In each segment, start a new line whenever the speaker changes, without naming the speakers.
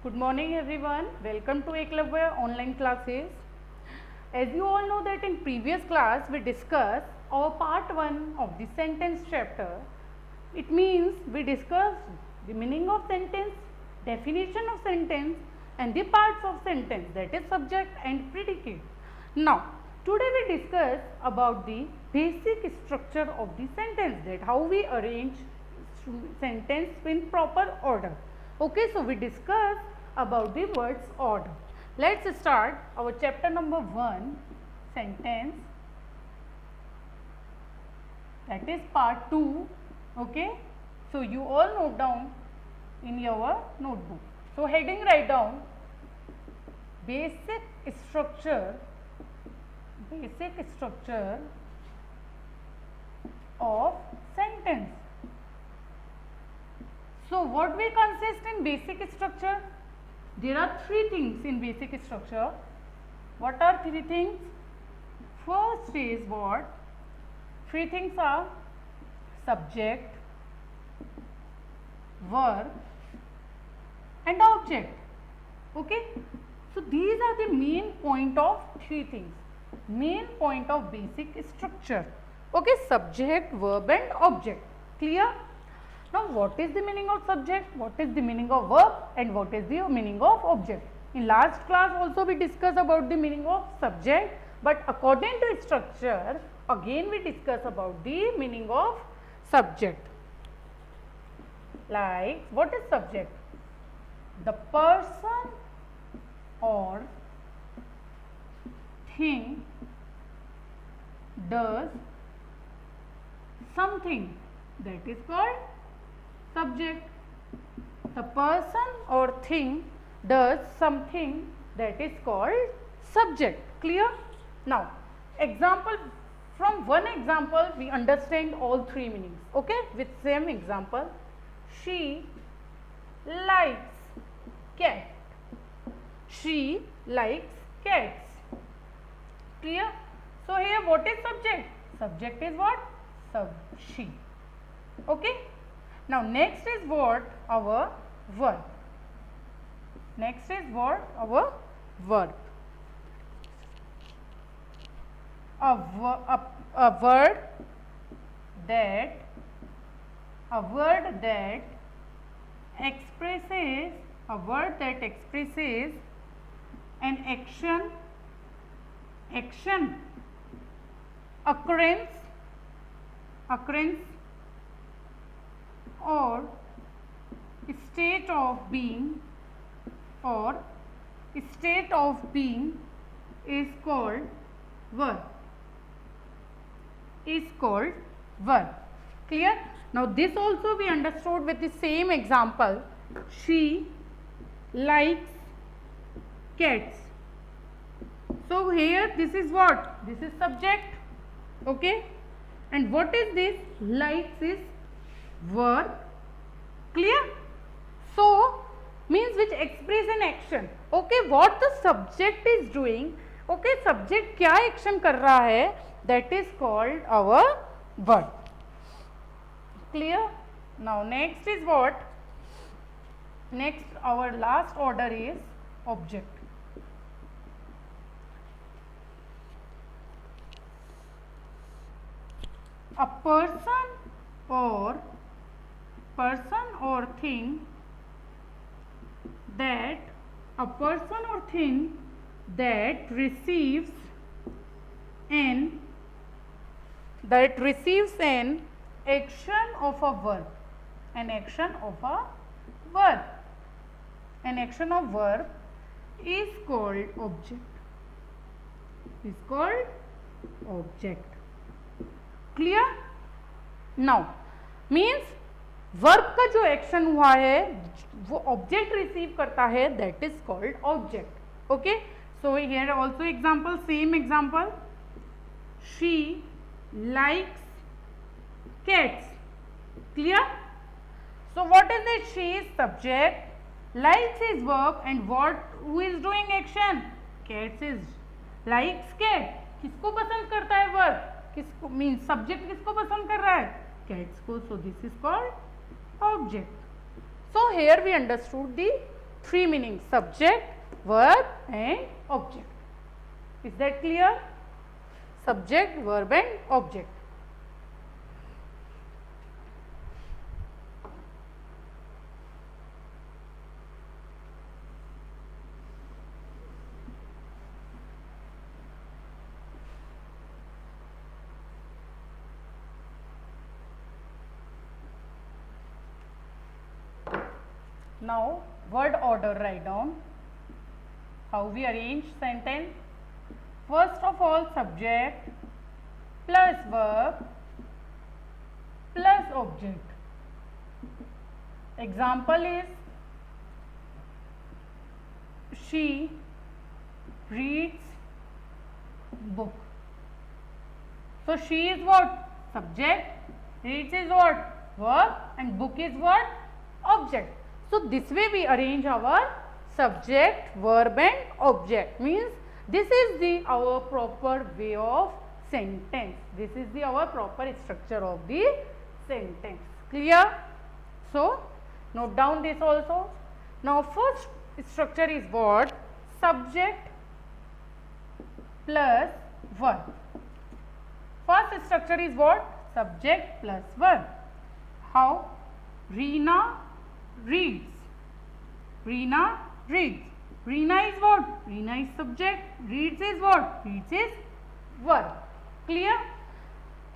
Good morning everyone. Welcome to Eklavya online classes. As you all know that in previous class we discussed our part 1 of the sentence chapter. It means we discussed the meaning of sentence, definition of sentence and the parts of sentence, that is subject and predicate. Now today we discuss about the basic structure of the sentence, that how we arrange sentence in proper order. Okay, so we discuss about the words order. Let's start our chapter number 1, sentence, that is part 2. Okay, so you all note down in your notebook. So heading write down basic structure of sentence. So what we consist in basic structure? There are 3 things in basic structure. What are 3 things? First is what? 3 things are subject, verb and object. Okay, so these are the main point of 3 things, main point of basic structure. Okay, subject, verb and object. Clear? Now what is the meaning of subject, what is the meaning of verb and what is the meaning of object? In last class also we discussed about the meaning of subject, but according to structure again we discuss about the meaning of subject. Like, what is subject? The person or thing does something, that is called subject. The person or thing does something, that is called subject. Clear? Now example, from one example we understand all 3 meanings. Okay, with same example. She likes cat. She likes cats. Clear? So here what is subject? Subject is what? She. Okay. Now next is what? Our verb. Next is what? Our verb. A word that expresses an action, occurrence or state of being is called verb. Clear? Now this also we understood with the same example. She likes cats. So here this is what? This is subject. Okay, and what is this? Likes is verb. Clear? So means which express an action. Okay, what the subject is doing. Okay, subject क्या action कर रहा है, that is called our verb. Clear? Now next is what? Next, our last order is object. A person or thing that receives an action of a verb. An action of verb is called object. Clear? Now means verb का जो action हुआ है वो object receive करता है, that is called object. Okay, so here also example, same example. She likes cats. Clear? So what is it? She is subject, likes is verb and who is doing action? Cats is likes cat. किसको पसंद करता है verb? किसको mean subject किसको पसंद कर रहा है? Cats को. So this is called object. So here we understood the three meanings: subject, verb and object. Is that clear? Subject, verb and object. Now word order, write down how we arrange sentence. First of all, subject plus verb plus object. Example is she reads book. So she is what? Subject. Reads is what? Verb. And book is what? Object. So this way we arrange our subject, verb and object. Means this is the our proper way of sentence. This is the our proper structure of the sentence. Clear? So note down this also. Now first structure is what? Subject plus verb. First structure is what? Subject plus verb. How? Reena reads. Reena reads. Reena is what? Reena is subject. Reads is what? Reads is verb. Clear?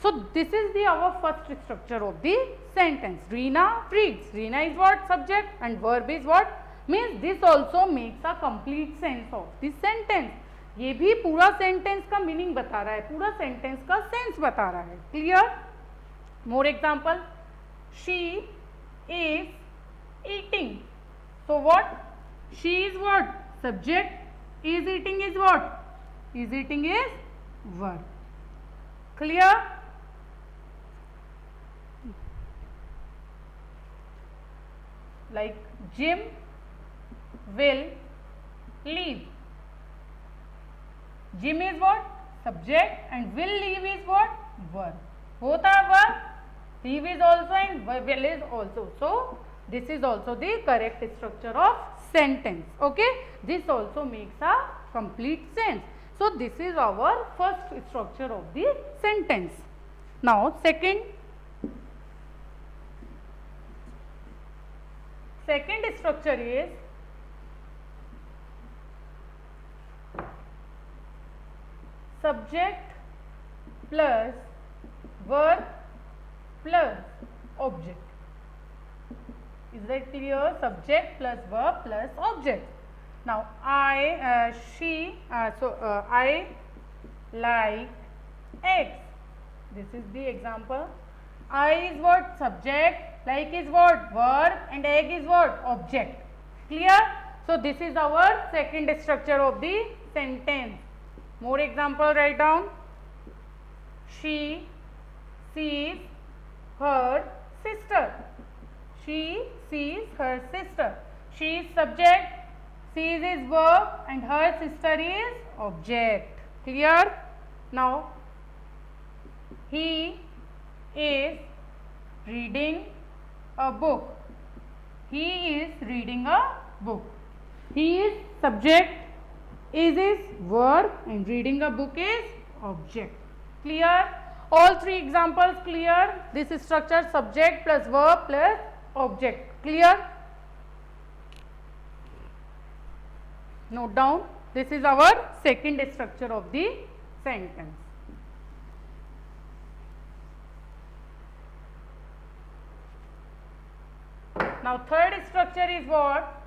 So this is the our first structure of the sentence. Reena reads. Reena is what? Subject. And verb is what? Means this also makes a complete sense of this sentence. ये भी पूरा sentence का meaning बता रहा है, पूरा sentence का sense बता रहा है. Clear? More example. She is eating. So what? She is what? Subject. Is eating is what? Is eating is verb. Clear? Like Jim will leave. Jim is what? Subject. And will leave is what? Verb. Both are verb. Leave is also and will is also. So this is also the correct structure of sentence. Okay, this also makes a complete sense. So this is our first structure of the sentence. Now second structure is subject plus verb plus object. Is that clear? Subject plus verb plus object. Now I like eggs. This is the example. I is what? Subject. Like is what? Verb. And egg is what? Object. Clear? So this is our second structure of the sentence. More example, write down. She sees her sister. She sees her sister. She is subject, sees is verb and her sister is object. Clear? Now he is reading a book. He is reading a book. He is subject, is verb and reading a book is object. Clear? All three examples clear? This is structure subject plus verb plus object. Clear? Note down. This is our second structure of the sentence. Now third structure is what?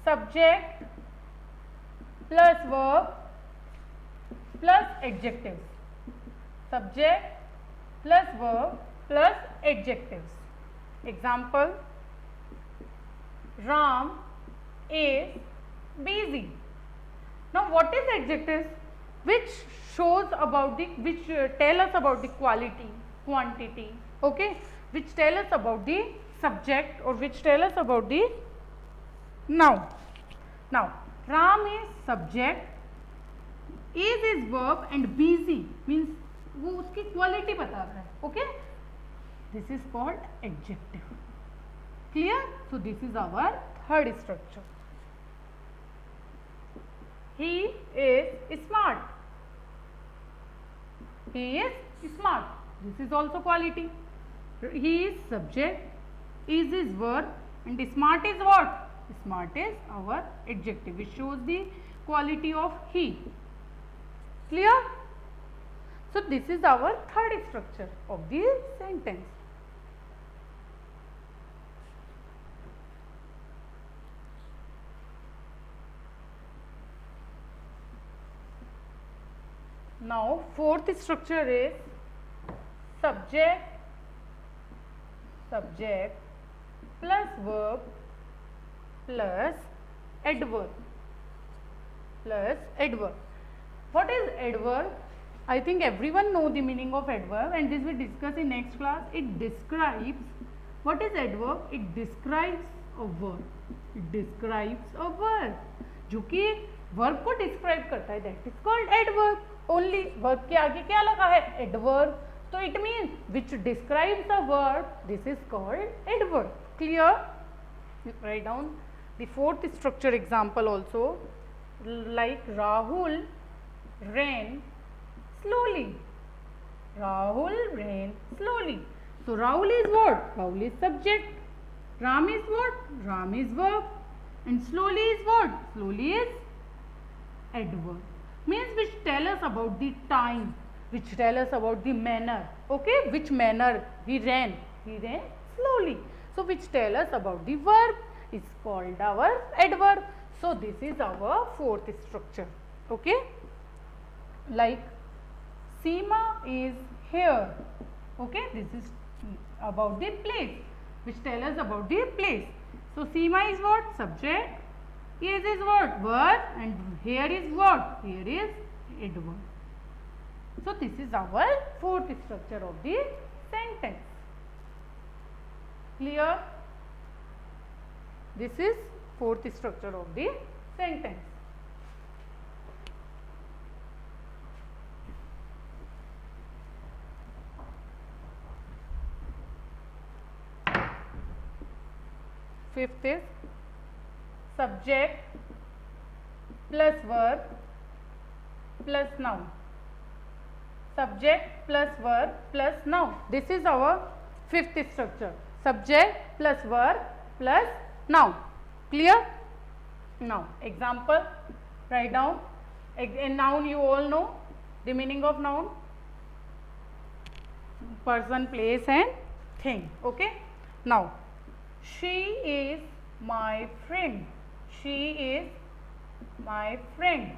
Subject plus verb plus adjectives. Subject plus verb plus adjectives. Example, Ram is busy. Now what is adjectives? Which shows about the, which tell us about the quality, quantity, okay, which tell us about the subject or which tell us about the noun. Now Ram is subject, is verb and busy means वो उसकी quality बता रहा है. Okay, this is called adjective. Clear? So this is our third structure. He is smart. He is smart. This is also quality. He is subject, is verb, and smart is what? Smart is our adjective. It shows the quality of he. Clear? So this is our third structure of the sentence. Now fourth structure is subject plus verb plus adverb What is adverb? I think everyone know the meaning of adverb, and this we discuss in next class. It describes, what is adverb? It describes a verb. It describes a verb. जो कि verb को describe करता है, that is called adverb. Only verb के आगे क्या लगा है? Adverb. So it means which describes a verb. This is called adverb. Clear? You write down the fourth structure example also. Like Rahul ran slowly. Rahul ran slowly. So Rahul is what? Rahul is subject. Ram is what? Ram is verb. And slowly is what? Slowly is adverb. Means which tell us about the time, which tell us about the manner. Okay, which manner he ran? He ran slowly. So which tell us about the verb is called our adverb. So this is our fourth structure. Okay, like Seema is here. Okay, this is about the place, which tell us about the place. So Seema is what? Subject. Is what? Verb. And here is what? Here is adverb. So this is our fourth structure of the sentence. Clear? This is fourth structure of the sentence. Fifth is subject plus verb plus noun. Subject plus verb plus noun. This is our fifth structure. Subject plus verb plus noun. Clear? Now example, write down. In noun you all know the meaning of noun. Person, place and thing. Okay. Now she is my friend. She is my friend.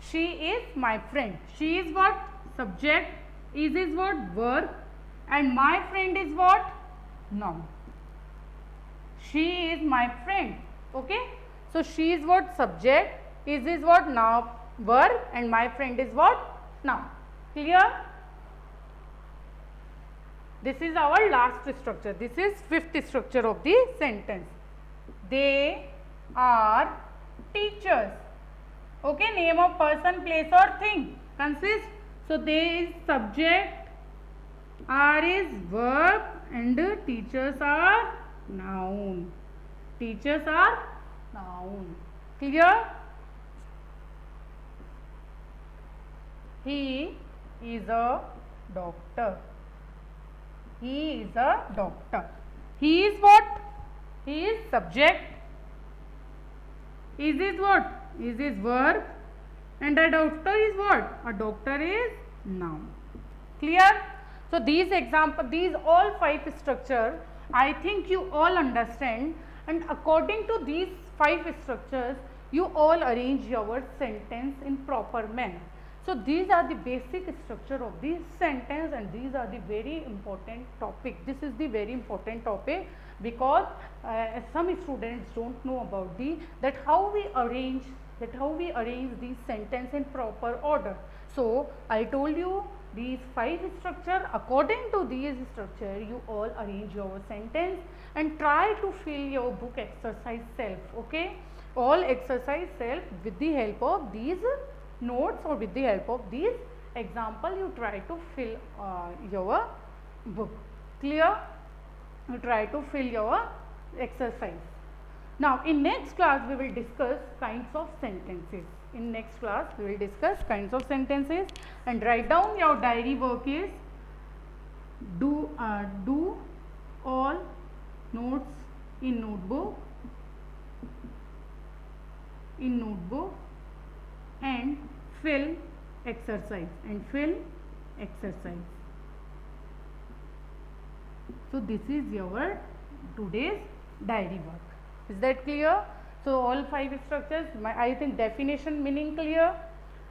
She is my friend. She is what? Subject. Is what? Verb. And my friend is what? Noun. She is my friend. Okay. So she is what? Subject. Is what? Now verb. And my friend is what? Noun. Clear? This is our last structure. This is fifth structure of the sentence. They are teachers. Okay, name of person, place or thing consists. So they is subject, are is verb, and teachers are noun. Teachers are noun. Clear? He is a doctor. He is a doctor. He is what? He is subject. Is what? Is verb. And a doctor is what? A doctor is noun. Clear? So these example, these all five structure, I think you all understand, and according to these five structures, you all arrange your sentence in proper manner. So these are the basic structure of the sentence, and these are the very important topic. This is the very important topic because some students don't know about that how we arrange these sentence in proper order. So I told you these five structure. According to these structure, you all arrange your sentence and try to fill your book exercise self. Okay, all exercise self with the help of these notes or with the help of these example, you try to fill your book. Clear? You try to fill your exercise. Now in next class we will discuss kinds of sentences. In next class we will discuss kinds of sentences, and write down your diary work is do all notes in notebook and fill exercise So this is your today's diary work. Is that clear? So all 5 structures, I think definition meaning clear,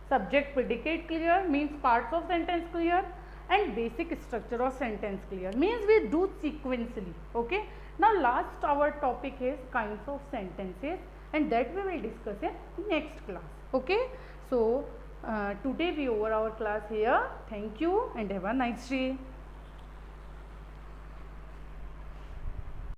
subject predicate clear, means parts of sentence clear, and basic structure of sentence clear, means we do sequentially. Okay. Now last our topic is kinds of sentences, and that we will discuss in next class. Okay. So today we over our class here. Thank you and have a nice day.